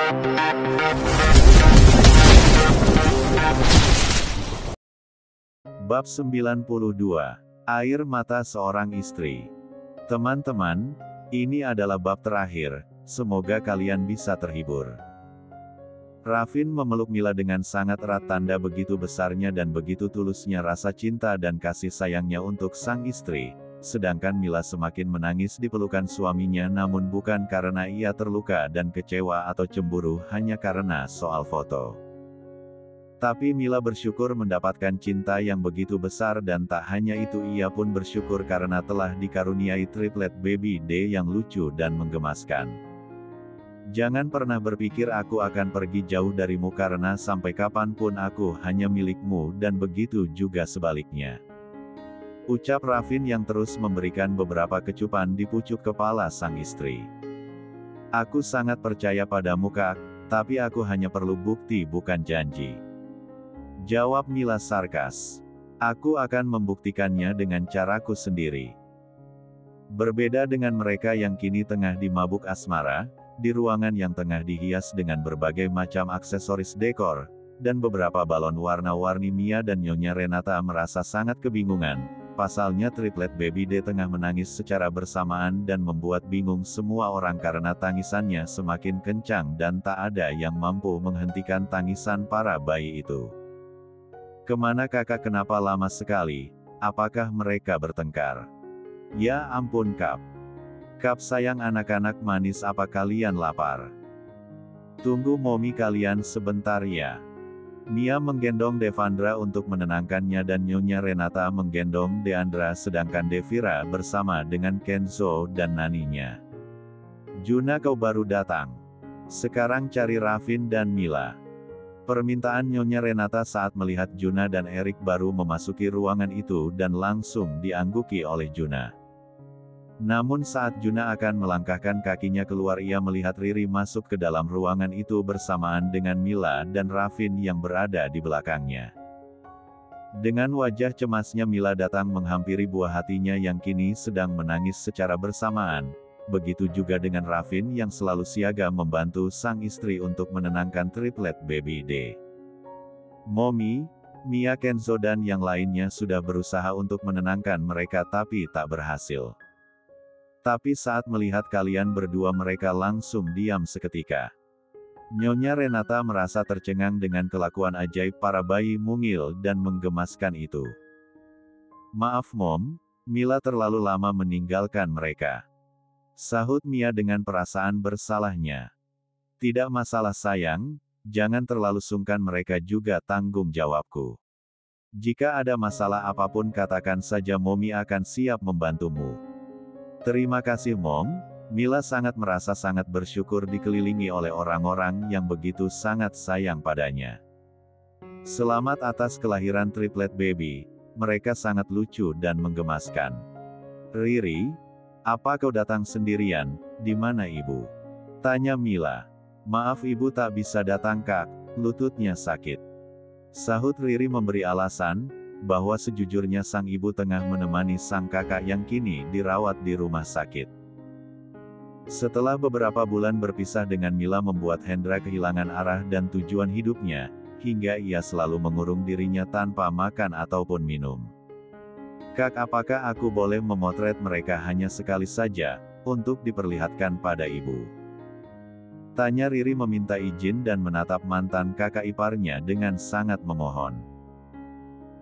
Bab 92. Air mata seorang istri. Teman-teman, ini adalah bab terakhir, semoga kalian bisa terhibur. Raffin memeluk Mila dengan sangat erat, tanda begitu besarnya dan begitu tulusnya rasa cinta dan kasih sayangnya untuk sang istri, sedangkan Mila semakin menangis di pelukan suaminya, namun bukan karena ia terluka dan kecewa atau cemburu hanya karena soal foto. Tapi Mila bersyukur mendapatkan cinta yang begitu besar, dan tak hanya itu, ia pun bersyukur karena telah dikaruniai triplet baby D yang lucu dan menggemaskan. Jangan pernah berpikir aku akan pergi jauh darimu, karena sampai kapanpun aku hanya milikmu, dan begitu juga sebaliknya. Ucap Raffin yang terus memberikan beberapa kecupan di pucuk kepala sang istri. Aku sangat percaya padamu, Kak, tapi aku hanya perlu bukti, bukan janji. Jawab Mila sarkas. Aku akan membuktikannya dengan caraku sendiri. Berbeda dengan mereka yang kini tengah dimabuk asmara, di ruangan yang tengah dihias dengan berbagai macam aksesoris dekor, dan beberapa balon warna-warni, Mia dan Nyonya Renata merasa sangat kebingungan. Pasalnya triplet baby D tengah menangis secara bersamaan dan membuat bingung semua orang karena tangisannya semakin kencang dan tak ada yang mampu menghentikan tangisan para bayi itu. Kemana kakak, kenapa lama sekali? Apakah mereka bertengkar? Ya ampun Kap. Kap sayang anak-anak manis, apa kalian lapar? Tunggu momi kalian sebentar ya. Mia menggendong Devandra untuk menenangkannya dan Nyonya Renata menggendong Deandra, sedangkan Devira bersama dengan Kenzo dan naninya. Juna, kau baru datang. Sekarang cari Raffin dan Mila. Permintaan Nyonya Renata saat melihat Juna dan Erik baru memasuki ruangan itu dan langsung diangguki oleh Juna. Namun saat Juna akan melangkahkan kakinya keluar, ia melihat Riri masuk ke dalam ruangan itu bersamaan dengan Mila dan Raffin yang berada di belakangnya. Dengan wajah cemasnya Mila datang menghampiri buah hatinya yang kini sedang menangis secara bersamaan. Begitu juga dengan Raffin yang selalu siaga membantu sang istri untuk menenangkan triplet baby D. Momi, Mia, Kenzo dan yang lainnya sudah berusaha untuk menenangkan mereka tapi tak berhasil. Tapi saat melihat kalian berdua mereka langsung diam seketika. Nyonya Renata merasa tercengang dengan kelakuan ajaib para bayi mungil dan menggemaskan itu. Maaf Mom, Mila terlalu lama meninggalkan mereka. Sahut Mia dengan perasaan bersalahnya. Tidak masalah sayang, jangan terlalu sungkan, mereka juga tanggung jawabku. Jika ada masalah apapun katakan saja, Momi akan siap membantumu. Terima kasih Mom. Mila sangat merasa sangat bersyukur dikelilingi oleh orang-orang yang begitu sangat sayang padanya. Selamat atas kelahiran triplet baby, mereka sangat lucu dan menggemaskan. Riri, apa kau datang sendirian, di mana ibu? Tanya Mila. Maaf ibu tak bisa datang Kak, lututnya sakit. Sahut Riri memberi alasan, bahwa sejujurnya sang ibu tengah menemani sang kakak yang kini dirawat di rumah sakit. Setelah beberapa bulan berpisah dengan Mila membuat Hendra kehilangan arah dan tujuan hidupnya, hingga ia selalu mengurung dirinya tanpa makan ataupun minum. Kak, apakah aku boleh memotret mereka hanya sekali saja, untuk diperlihatkan pada ibu? Tanya Riri meminta izin dan menatap mantan kakak iparnya dengan sangat memohon.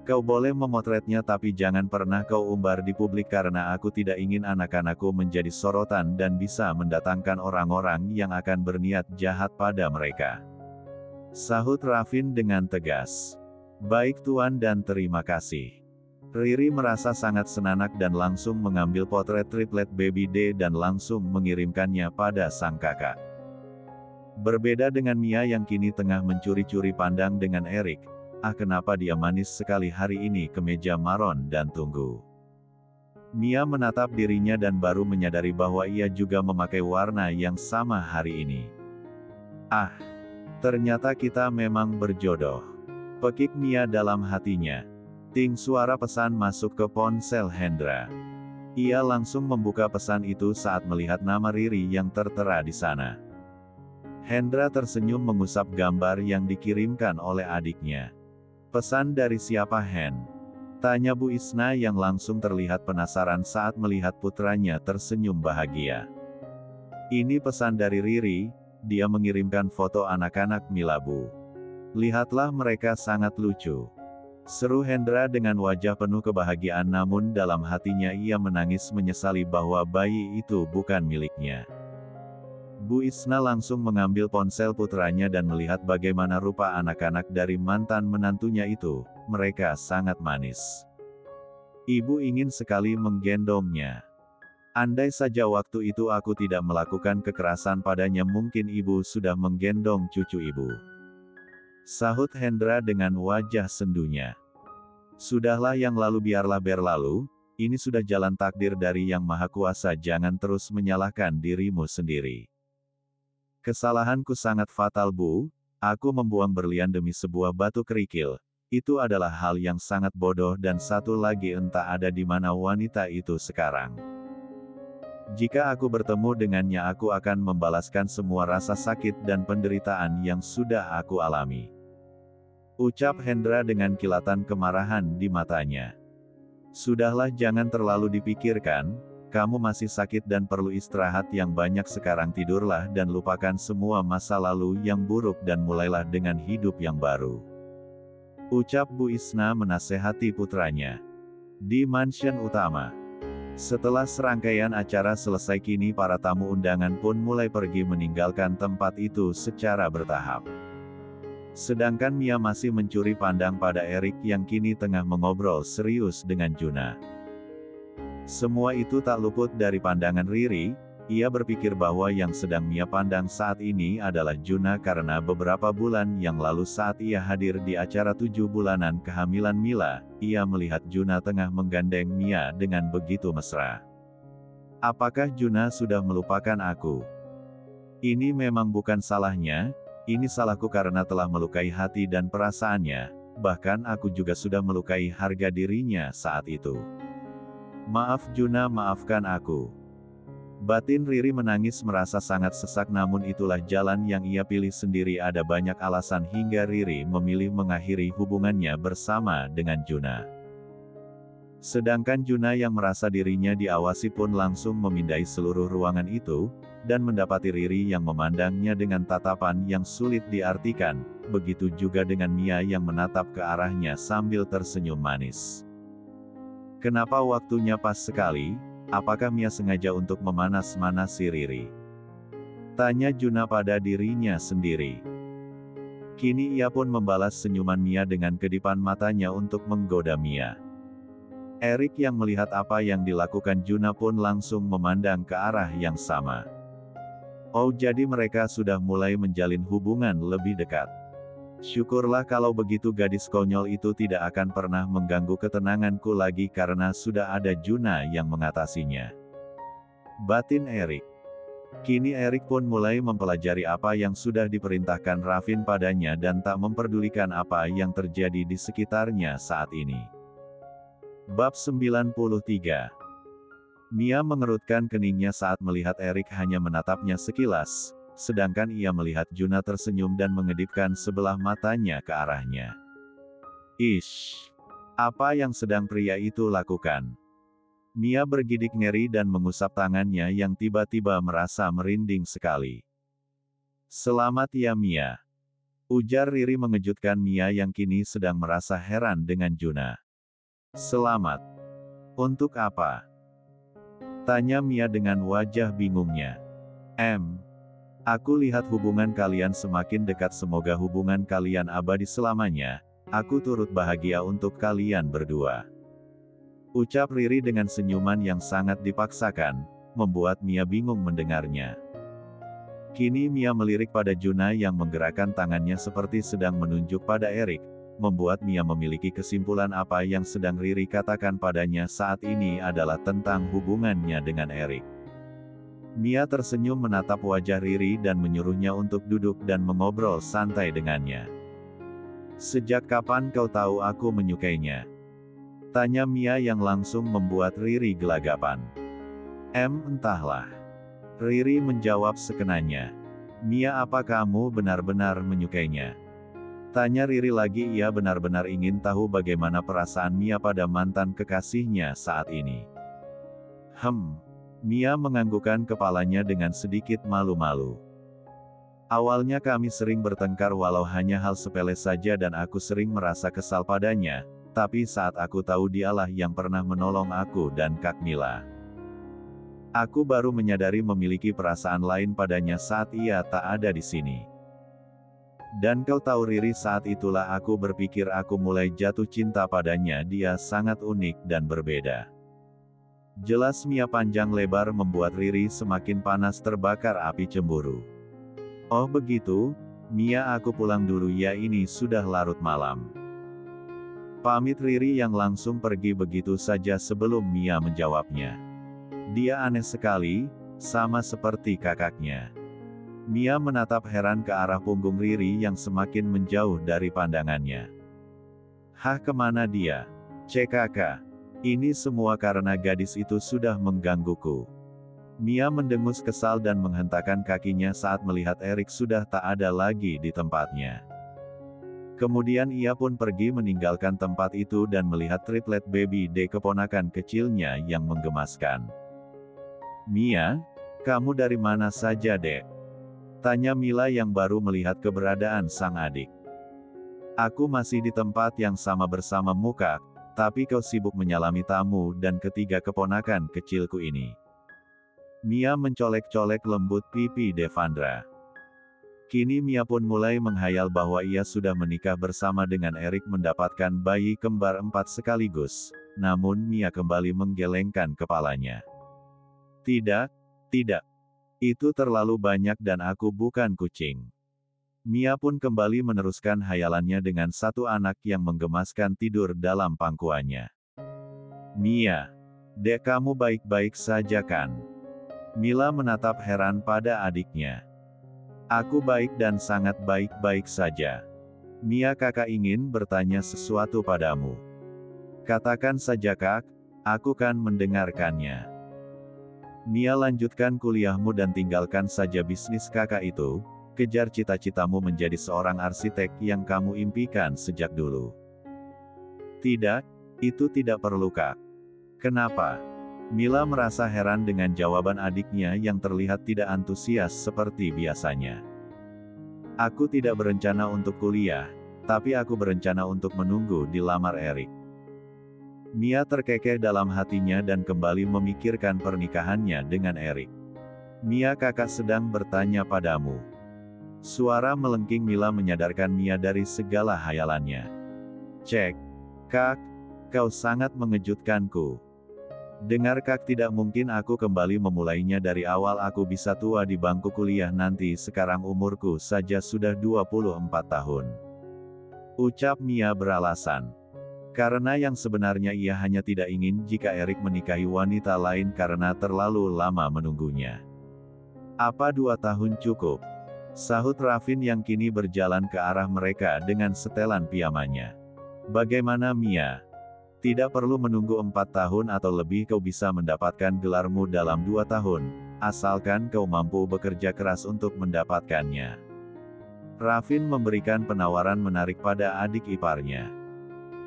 Kau boleh memotretnya tapi jangan pernah kau umbar di publik karena aku tidak ingin anak-anakku menjadi sorotan dan bisa mendatangkan orang-orang yang akan berniat jahat pada mereka. Sahut Raffin dengan tegas. Baik Tuan dan terima kasih. Riri merasa sangat senanak dan langsung mengambil potret triplet baby D dan langsung mengirimkannya pada sang kakak. Berbeda dengan Mia yang kini tengah mencuri-curi pandang dengan Erik. Kenapa dia manis sekali hari ini, kemeja maron dan tunggu. Mia menatap dirinya dan baru menyadari bahwa ia juga memakai warna yang sama hari ini. Ternyata kita memang berjodoh. Pekik Mia dalam hatinya. Ting, suara pesan masuk ke ponsel Hendra. Ia langsung membuka pesan itu saat melihat nama Riri yang tertera di sana. Hendra tersenyum mengusap gambar yang dikirimkan oleh adiknya. Pesan dari siapa, Hen? Tanya Bu Isna yang langsung terlihat penasaran saat melihat putranya tersenyum bahagia. Ini pesan dari Riri, dia mengirimkan foto anak-anak Mila, Bu. Lihatlah mereka sangat lucu. Seru Hendra dengan wajah penuh kebahagiaan, namun dalam hatinya ia menangis menyesali bahwa bayi itu bukan miliknya. Bu Isna langsung mengambil ponsel putranya dan melihat bagaimana rupa anak-anak dari mantan menantunya itu, mereka sangat manis. Ibu ingin sekali menggendongnya. Andai saja waktu itu aku tidak melakukan kekerasan padanya, mungkin ibu sudah menggendong cucu ibu. Sahut Hendra dengan wajah sendunya. Sudahlah, yang lalu biarlah berlalu, ini sudah jalan takdir dari Yang Maha Kuasa, jangan terus menyalahkan dirimu sendiri. Kesalahanku sangat fatal, Bu, aku membuang berlian demi sebuah batu kerikil, itu adalah hal yang sangat bodoh, dan satu lagi entah ada di mana wanita itu sekarang. Jika aku bertemu dengannya aku akan membalaskan semua rasa sakit dan penderitaan yang sudah aku alami. Ucap Hendra dengan kilatan kemarahan di matanya. Sudahlah, jangan terlalu dipikirkan, kamu masih sakit dan perlu istirahat yang banyak, sekarang tidurlah dan lupakan semua masa lalu yang buruk dan mulailah dengan hidup yang baru. Ucap Bu Isna menasehati putranya. Di mansion utama. Setelah serangkaian acara selesai, kini para tamu undangan pun mulai pergi meninggalkan tempat itu secara bertahap. Sedangkan Mia masih mencuri pandang pada Erik yang kini tengah mengobrol serius dengan Juna. Semua itu tak luput dari pandangan Riri, ia berpikir bahwa yang sedang Mia pandang saat ini adalah Juna karena beberapa bulan yang lalu saat ia hadir di acara 7 bulanan kehamilan Mila, ia melihat Juna tengah menggandeng Mia dengan begitu mesra. Apakah Juna sudah melupakan aku? Ini memang bukan salahnya, ini salahku karena telah melukai hati dan perasaannya, bahkan aku juga sudah melukai harga dirinya saat itu. Maaf Juna, maafkan aku. Batin Riri menangis merasa sangat sesak, namun itulah jalan yang ia pilih sendiri. Ada banyak alasan hingga Riri memilih mengakhiri hubungannya bersama dengan Juna. Sedangkan Juna yang merasa dirinya diawasi pun langsung memindai seluruh ruangan itu, dan mendapati Riri yang memandangnya dengan tatapan yang sulit diartikan, begitu juga dengan Mia yang menatap ke arahnya sambil tersenyum manis. Kenapa waktunya pas sekali? Apakah Mia sengaja untuk memanas-manasi Riri? Tanya Juna pada dirinya sendiri. Kini ia pun membalas senyuman Mia dengan kedipan matanya untuk menggoda Mia. Erik yang melihat apa yang dilakukan Juna pun langsung memandang ke arah yang sama. Oh, jadi mereka sudah mulai menjalin hubungan lebih dekat. Syukurlah kalau begitu, gadis konyol itu tidak akan pernah mengganggu ketenanganku lagi karena sudah ada Juna yang mengatasinya. Batin Erik. Kini Erik pun mulai mempelajari apa yang sudah diperintahkan Ravin padanya dan tak memperdulikan apa yang terjadi di sekitarnya saat ini. Bab 93. Mia mengerutkan keningnya saat melihat Erik hanya menatapnya sekilas. Sedangkan ia melihat Juna tersenyum dan mengedipkan sebelah matanya ke arahnya. Ish! Apa yang sedang pria itu lakukan? Mia bergidik ngeri dan mengusap tangannya yang tiba-tiba merasa merinding sekali. Selamat ya Mia. Ujar Riri mengejutkan Mia yang kini sedang merasa heran dengan Juna. Selamat. Untuk apa? Tanya Mia dengan wajah bingungnya. Aku lihat hubungan kalian semakin dekat, semoga hubungan kalian abadi selamanya, aku turut bahagia untuk kalian berdua. Ucap Riri dengan senyuman yang sangat dipaksakan, membuat Mia bingung mendengarnya. Kini Mia melirik pada Juna yang menggerakkan tangannya seperti sedang menunjuk pada Erik, membuat Mia memiliki kesimpulan apa yang sedang Riri katakan padanya saat ini adalah tentang hubungannya dengan Erik. Mia tersenyum menatap wajah Riri dan menyuruhnya untuk duduk dan mengobrol santai dengannya. Sejak kapan kau tahu aku menyukainya? Tanya Mia yang langsung membuat Riri gelagapan. Entahlah. Riri menjawab sekenanya. Mia, apa kamu benar-benar menyukainya? Tanya Riri lagi. Ia benar-benar ingin tahu bagaimana perasaan Mia pada mantan kekasihnya saat ini. Mia menganggukkan kepalanya dengan sedikit malu-malu. Awalnya kami sering bertengkar walau hanya hal sepele saja dan aku sering merasa kesal padanya, tapi saat aku tahu dialah yang pernah menolong aku dan Kak Mila. Aku baru menyadari memiliki perasaan lain padanya saat ia tak ada di sini. Dan kau tahu Riri, saat itulah aku berpikir aku mulai jatuh cinta padanya. Dia sangat unik dan berbeda. Jelas Mia panjang lebar membuat Riri semakin panas terbakar api cemburu. Oh begitu, Mia, aku pulang dulu ya, ini sudah larut malam. Pamit Riri yang langsung pergi begitu saja sebelum Mia menjawabnya. Dia aneh sekali, sama seperti kakaknya. Mia menatap heran ke arah punggung Riri yang semakin menjauh dari pandangannya. Hah, kemana dia? Cek kakak. Ini semua karena gadis itu sudah menggangguku. Mia mendengus kesal dan menghentakkan kakinya saat melihat Erik sudah tak ada lagi di tempatnya. Kemudian ia pun pergi meninggalkan tempat itu dan melihat triplet baby D keponakan kecilnya yang menggemaskan. Mia, kamu dari mana saja, Dek? Tanya Mila yang baru melihat keberadaan sang adik. Aku masih di tempat yang sama bersamamu, Kak, tapi kau sibuk menyalami tamu dan ketiga keponakan kecilku ini. Mia mencolek-colek lembut pipi Devandra. Kini Mia pun mulai menghayal bahwa ia sudah menikah bersama dengan Erik, mendapatkan bayi kembar 4 sekaligus, namun Mia kembali menggelengkan kepalanya. Tidak, tidak. Itu terlalu banyak dan aku bukan kucing. Mia pun kembali meneruskan hayalannya dengan satu anak yang menggemaskan tidur dalam pangkuannya. Mia, Dek, kamu baik-baik saja kan? Mila menatap heran pada adiknya. Aku baik dan sangat baik-baik saja. Mia, kakak ingin bertanya sesuatu padamu. Katakan saja, Kak, aku kan mendengarkannya. Mia, lanjutkan kuliahmu dan tinggalkan saja bisnis kakak itu, kejar cita-citamu menjadi seorang arsitek yang kamu impikan sejak dulu. Tidak, itu tidak perlu, Kak. Kenapa? Mila merasa heran dengan jawaban adiknya yang terlihat tidak antusias seperti biasanya. Aku tidak berencana untuk kuliah, tapi aku berencana untuk menunggu dilamar Erik. Mia terkekeh dalam hatinya dan kembali memikirkan pernikahannya dengan Erik. Mia, kakak sedang bertanya padamu. Suara melengking Mila menyadarkan Mia dari segala hayalannya. Cek. Kak, kau sangat mengejutkanku. Dengar Kak, tidak mungkin aku kembali memulainya dari awal. Aku bisa tua di bangku kuliah nanti, sekarang umurku saja sudah 24 tahun. Ucap Mia beralasan. Karena yang sebenarnya ia hanya tidak ingin jika Erik menikahi wanita lain karena terlalu lama menunggunya. Apa 2 tahun cukup? Sahut Rafin yang kini berjalan ke arah mereka dengan setelan piyamanya. Bagaimana Mia? Tidak perlu menunggu 4 tahun atau lebih, kau bisa mendapatkan gelarmu dalam 2 tahun, asalkan kau mampu bekerja keras untuk mendapatkannya. Rafin memberikan penawaran menarik pada adik iparnya.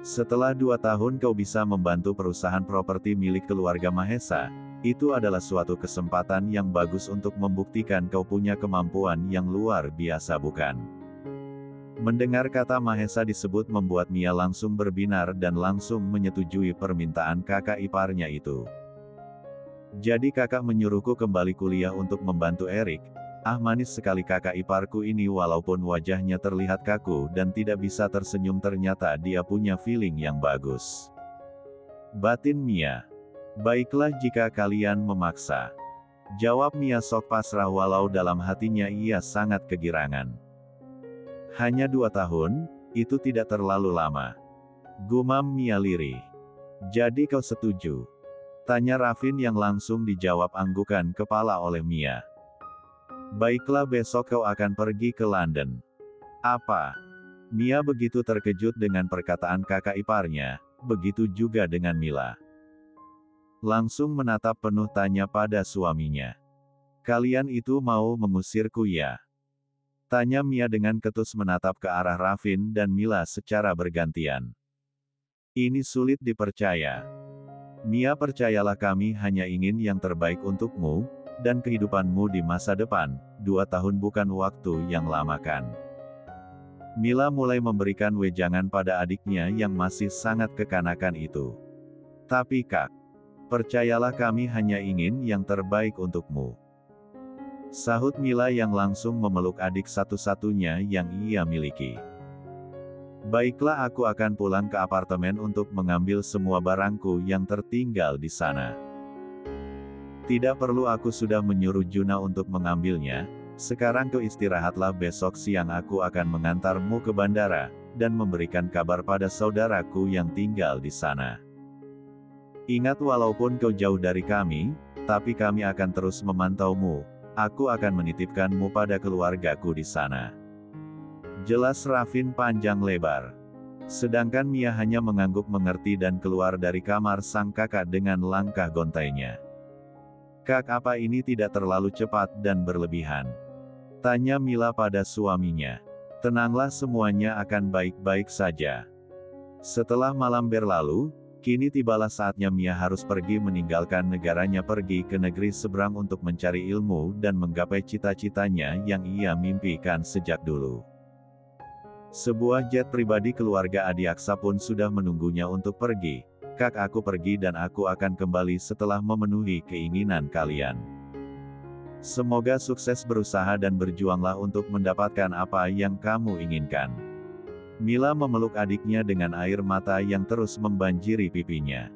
Setelah 2 tahun kau bisa membantu perusahaan properti milik keluarga Mahesa, itu adalah suatu kesempatan yang bagus untuk membuktikan kau punya kemampuan yang luar biasa, bukan? Mendengar kata Mahesa disebut membuat Mia langsung berbinar dan langsung menyetujui permintaan kakak iparnya itu. Jadi kakak menyuruhku kembali kuliah untuk membantu Erik. Ah, manis sekali kakak iparku ini, walaupun wajahnya terlihat kaku dan tidak bisa tersenyum, ternyata dia punya feeling yang bagus. Batin Mia. Baiklah jika kalian memaksa. Jawab Mia sok pasrah walau dalam hatinya ia sangat kegirangan. Hanya 2 tahun, itu tidak terlalu lama. Gumam Mia lirih. Jadi kau setuju? Tanya Rafin yang langsung dijawab anggukan kepala oleh Mia. Baiklah, besok kau akan pergi ke London. Apa? Mia begitu terkejut dengan perkataan kakak iparnya, begitu juga dengan Mila. Langsung menatap penuh tanya pada suaminya. Kalian itu mau mengusirku ya? Tanya Mia dengan ketus menatap ke arah Rafin dan Mila secara bergantian. Ini sulit dipercaya. Mia, percayalah, kami hanya ingin yang terbaik untukmu, dan kehidupanmu di masa depan. 2 tahun bukan waktu yang lama kan? Mila mulai memberikan wejangan pada adiknya yang masih sangat kekanakan itu. Tapi Kak, percayalah, kami hanya ingin yang terbaik untukmu. Sahut Mila yang langsung memeluk adik satu-satunya yang ia miliki. Baiklah, aku akan pulang ke apartemen untuk mengambil semua barangku yang tertinggal di sana. Tidak perlu, aku sudah menyuruh Juna untuk mengambilnya. Sekarang kau istirahatlah, besok siang aku akan mengantarmu ke bandara, dan memberikan kabar pada saudaraku yang tinggal di sana. Ingat, walaupun kau jauh dari kami, tapi kami akan terus memantaumu. Aku akan menitipkanmu pada keluargaku di sana. Jelas Rafin panjang lebar. Sedangkan Mia hanya mengangguk mengerti dan keluar dari kamar sang kakak dengan langkah gontainya. Kak, apa ini tidak terlalu cepat dan berlebihan? Tanya Mila pada suaminya. Tenanglah, semuanya akan baik-baik saja. Setelah malam berlalu, kini tibalah saatnya Mia harus pergi meninggalkan negaranya, pergi ke negeri seberang untuk mencari ilmu dan menggapai cita-citanya yang ia mimpikan sejak dulu. Sebuah jet pribadi keluarga Adiaksa pun sudah menunggunya untuk pergi. Kak, aku pergi dan aku akan kembali setelah memenuhi keinginan kalian. Semoga sukses berusaha dan berjuanglah untuk mendapatkan apa yang kamu inginkan. Mila memeluk adiknya dengan air mata yang terus membanjiri pipinya.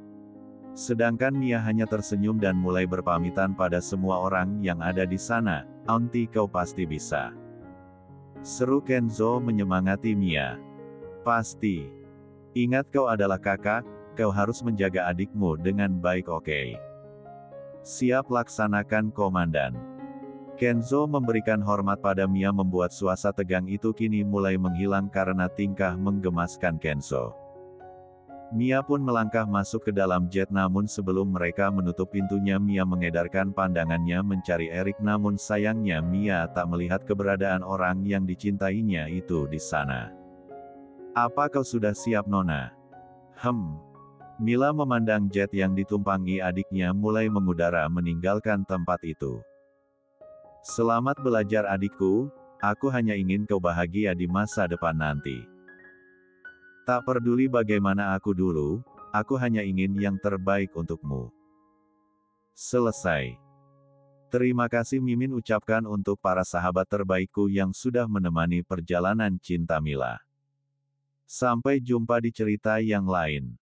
Sedangkan Mia hanya tersenyum dan mulai berpamitan pada semua orang yang ada di sana. Auntie, kau pasti bisa. Seru Kenzo menyemangati Mia. Pasti. Ingat, kau adalah kakak, kau harus menjaga adikmu dengan baik, oke? Siap, laksanakan komandan. Kenzo memberikan hormat pada Mia, membuat suasana tegang itu kini mulai menghilang karena tingkah menggemaskan Kenzo. Mia pun melangkah masuk ke dalam jet, namun sebelum mereka menutup pintunya Mia mengedarkan pandangannya mencari Erik, namun sayangnya Mia tak melihat keberadaan orang yang dicintainya itu di sana. Apa kau sudah siap, Nona? Mila memandang jet yang ditumpangi adiknya mulai mengudara meninggalkan tempat itu. Selamat belajar adikku, aku hanya ingin kau bahagia di masa depan nanti. Tak peduli bagaimana aku dulu, aku hanya ingin yang terbaik untukmu. Selesai. Terima kasih, Mimin ucapkan untuk para sahabat terbaikku yang sudah menemani perjalanan cinta Mila. Sampai jumpa di cerita yang lain.